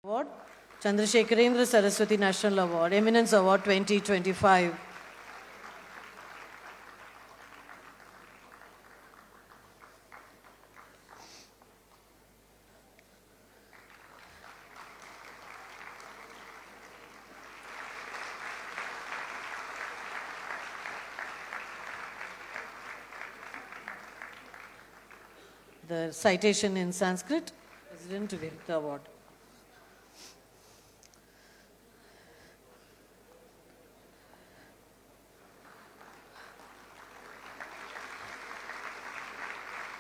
Award, 𝐀𝐬𝐬𝐬 Saraswati National Award, Eminence Award 2025. The citation in Sanskrit, President to give the award.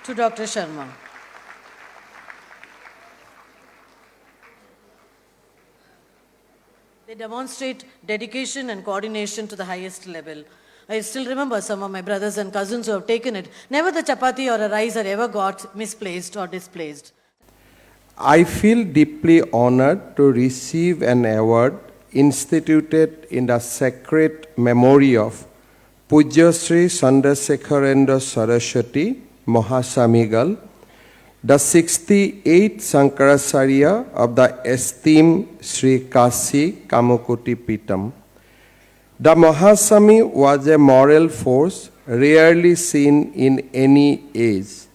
To Dr. Sharma. They demonstrate dedication and coordination to the highest level. I still remember some of my brothers and cousins who have taken it. Never the chapati or a rice are ever got misplaced or displaced. I feel deeply honored to receive an award instituted in the sacred memory of Pujya Sri Chandrasekharendra Saraswati Mahasamigal, the 68th Sankaracharya of the esteemed Sri 𝐂𝐬𝐭𝐡 Peetham. The Mahasami was a moral force rarely seen in any age.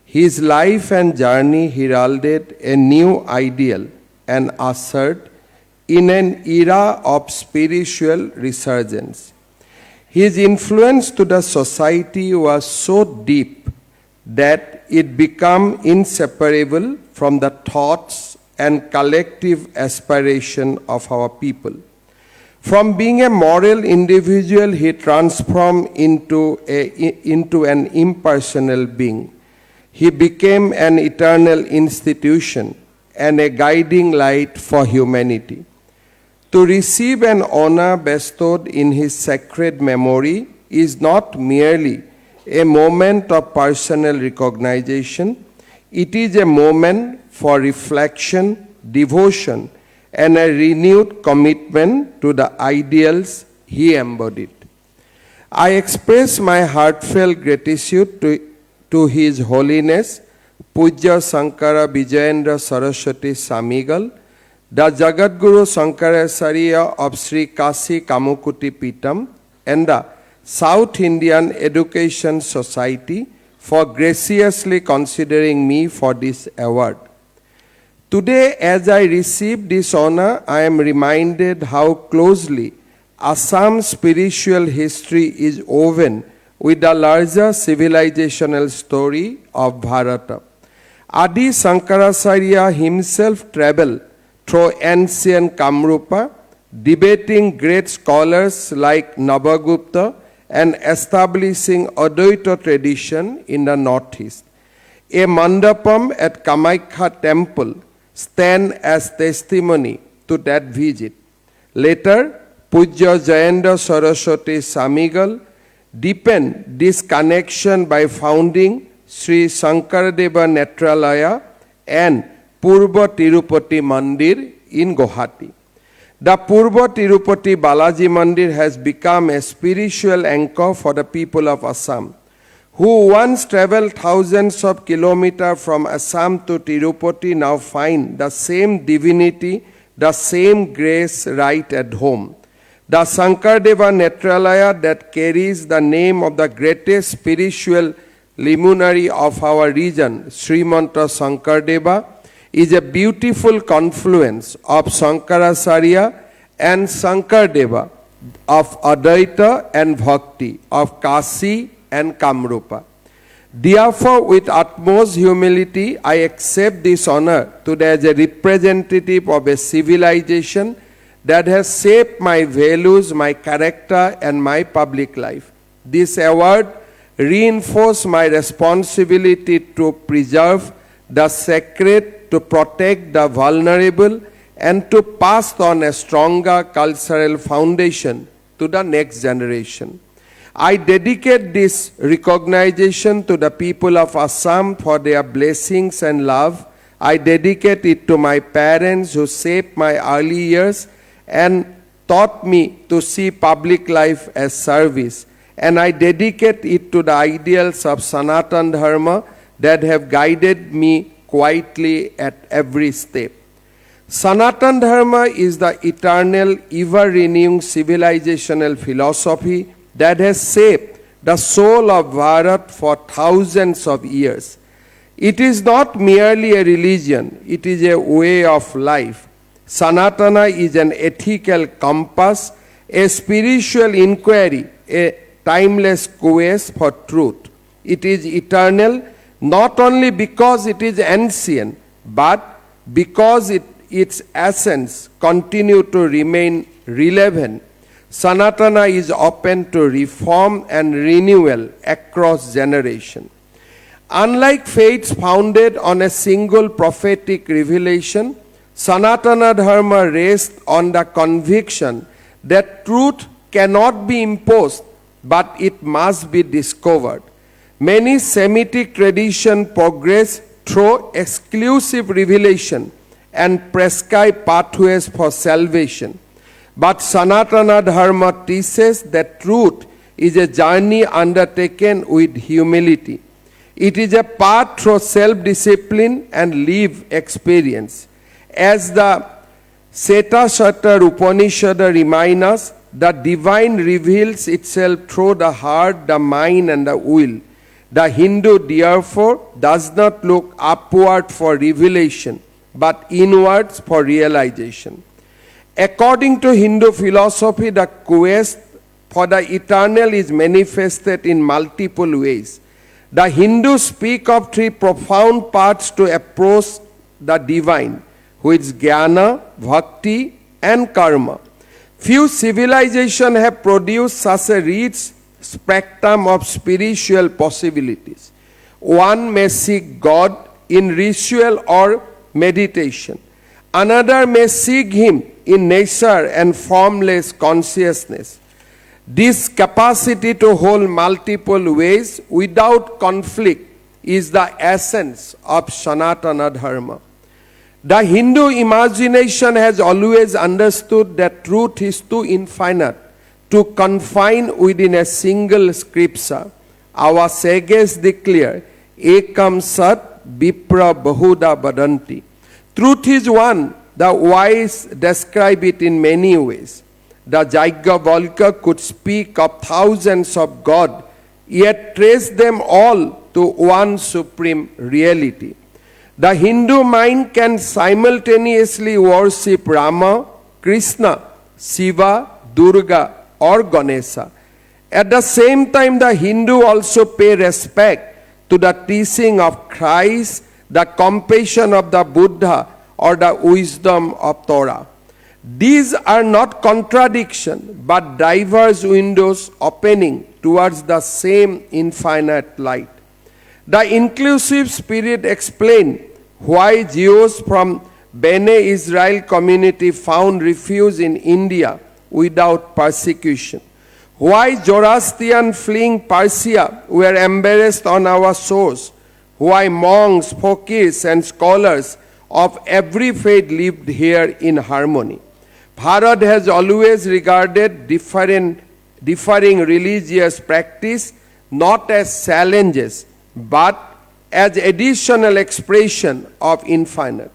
His life and journey heralded a new ideal and ushered in an era of spiritual resurgence. His influence to the society was so deep that it became inseparable from the thoughts and collective aspiration of our people. From being a moral individual, he transformed into an impersonal being. He became an eternal institution and a guiding light for humanity. To receive an honor bestowed in his sacred memory is not merely a moment of personal recognition, it is a moment for reflection, devotion, and a renewed commitment to the ideals he embodied. I express my heartfelt gratitude to His Holiness, Pujya Sankara Vijayendra Saraswati Samigal, the Jagadguru Sankaracharya of Sri 𝐂𝐬𝐭𝐡 Peetham, and the South Indian Education Society for graciously considering me for this award. Today, as I receive this honor, I am reminded how closely Assam's spiritual history is woven with the larger civilizational story of Bharata. Adi Sankaracharya himself traveled through ancient Kamrupa, debating great scholars like Nabhagupta and establishing Advaita tradition in the northeast. A mandapam at Kamakhya temple stands as testimony to that visit. Later, Pujya Jayendra Saraswati Samigal deepened this connection by founding Sri Shankaradeva Netralaya and Purva Tirupati Mandir in Guwahati. The Purva Tirupati Balaji Mandir has become a spiritual anchor for the people of Assam, who once traveled thousands of kilometers from Assam to Tirupati now find the same divinity, the same grace right at home. The Shankaradeva Netralaya that carries the name of the greatest spiritual luminary of our region, Srimanta Shankaradeva, is a beautiful confluence of Shankaracharya and Shankaradeva, of Advaita and Bhakti, of Kasi and Kamrupa. Therefore, with utmost humility, I accept this honor today as a representative of a civilization that has shaped my values, my character, and my public life. This award reinforces my responsibility to preserve the sacred, to protect the vulnerable, and to pass on a stronger cultural foundation to the next generation. I dedicate this recognition to the people of Assam for their blessings and love. I dedicate it to my parents who shaped my early years and taught me to see public life as service. And I dedicate it to the ideals of Sanatan Dharma that have guided me quietly at every step. Sanatana Dharma is the eternal, ever-renewing civilizational philosophy that has shaped the soul of Bharat for thousands of years. It is not merely a religion, it is a way of life. Sanatana is an ethical compass, a spiritual inquiry, a timeless quest for truth. It is eternal not only because it is ancient, but because its essence continue to remain relevant. Sanatana is open to reform and renewal across generations. Unlike faiths founded on a single prophetic revelation, Sanatana Dharma rests on the conviction that truth cannot be imposed, but it must be discovered. Many Semitic traditions progress through exclusive revelation and prescribe pathways for salvation. But Sanatana Dharma teaches that truth is a journey undertaken with humility. It is a path through self-discipline and lived experience. As the Seta Upanishad reminds us, the divine reveals itself through the heart, the mind, and the will. The Hindu, therefore, does not look upward for revelation, but inwards for realization. According to Hindu philosophy, the quest for the eternal is manifested in multiple ways. The Hindus speak of three profound paths to approach the divine, which is jnana, bhakti, and karma. Few civilizations have produced such a rich spectrum of spiritual possibilities. One may seek God in ritual or meditation. Another may seek Him in nature and formless consciousness. This capacity to hold multiple ways without conflict is the essence of Sanatana Dharma. The Hindu imagination has always understood that truth is too infinite to confine within a single scripture. Our sages declare, 𝐂𝐿 Sat Vipra Bahuda Badanti. Truth is one. The wise describe it in many ways. The 𝐂𝐬𝐺𝐴 could speak of thousands of gods, yet trace them all to one supreme reality. The Hindu mind can simultaneously worship Rama, Krishna, Shiva, Durga, or Ganesha. At the same time, the Hindu also pay respect to the teaching of Christ, the compassion of the Buddha, or the wisdom of Torah. These are not contradictions, but diverse windows opening towards the same infinite light. The inclusive spirit explains why Jews from Bene Israel community found refuge in India without persecution, why Zoroastrian fleeing Persia were embarrassed on our shores, why monks, fakirs, and scholars of every faith lived here in harmony. Bharat has always regarded differing religious practice not as challenges, but as additional expression of infinite.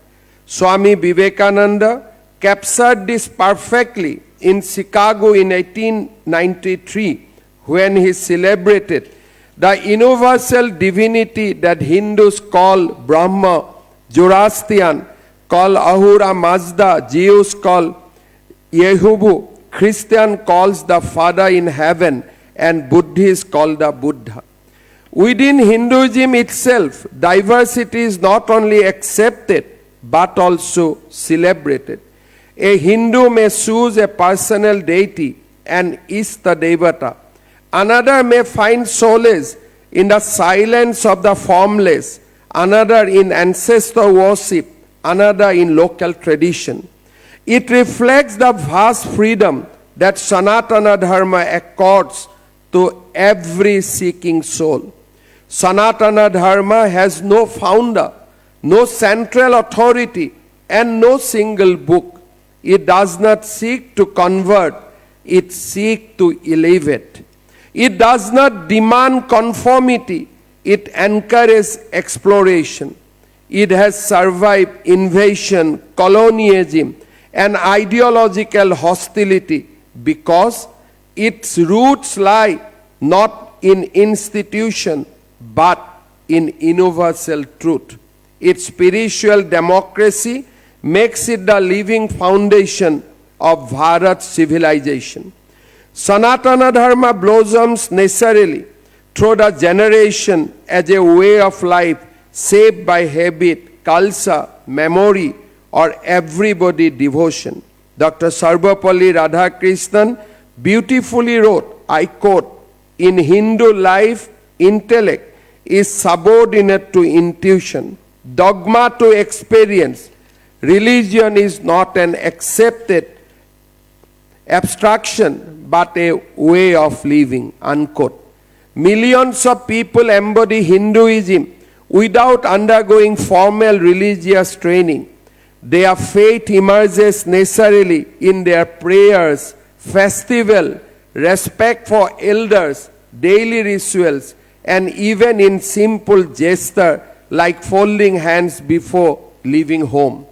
Swami Vivekananda captured this perfectly in Chicago in 1893 when he celebrated the universal divinity that Hindus call Brahma, Zoroastrian call Ahura Mazda, Jews call Yehovah, Christian calls the Father in heaven, and Buddhists call the Buddha. Within Hinduism itself, diversity is not only accepted but also celebrated. A Hindu may choose a personal deity, an Ishta Devata. Another may find solace in the silence of the formless, another in ancestor worship, another in local tradition. It reflects the vast freedom that Sanatana Dharma accords to every seeking soul. Sanatana Dharma has no founder, no central authority, and no single book. It does not seek to convert, it seeks to elevate. It does not demand conformity, it encourages exploration. It has survived invasion, colonialism, and ideological hostility because its roots lie not in institution but in universal truth. Its spiritual democracy makes it the living foundation of Bharat's civilization. Sanatana Dharma blossoms naturally through the generation as a way of life shaped by habit, culture, memory, or everybody devotion. Dr. Sarvapalli Radhakrishnan beautifully wrote, I quote, "In Hindu life, intellect is subordinate to intuition, dogma to experience. Religion is not an accepted abstraction, but a way of living," unquote. Millions of people embody Hinduism without undergoing formal religious training. Their faith emerges naturally in their prayers, festival, respect for elders, daily rituals, and even in simple gesture like folding hands before leaving home.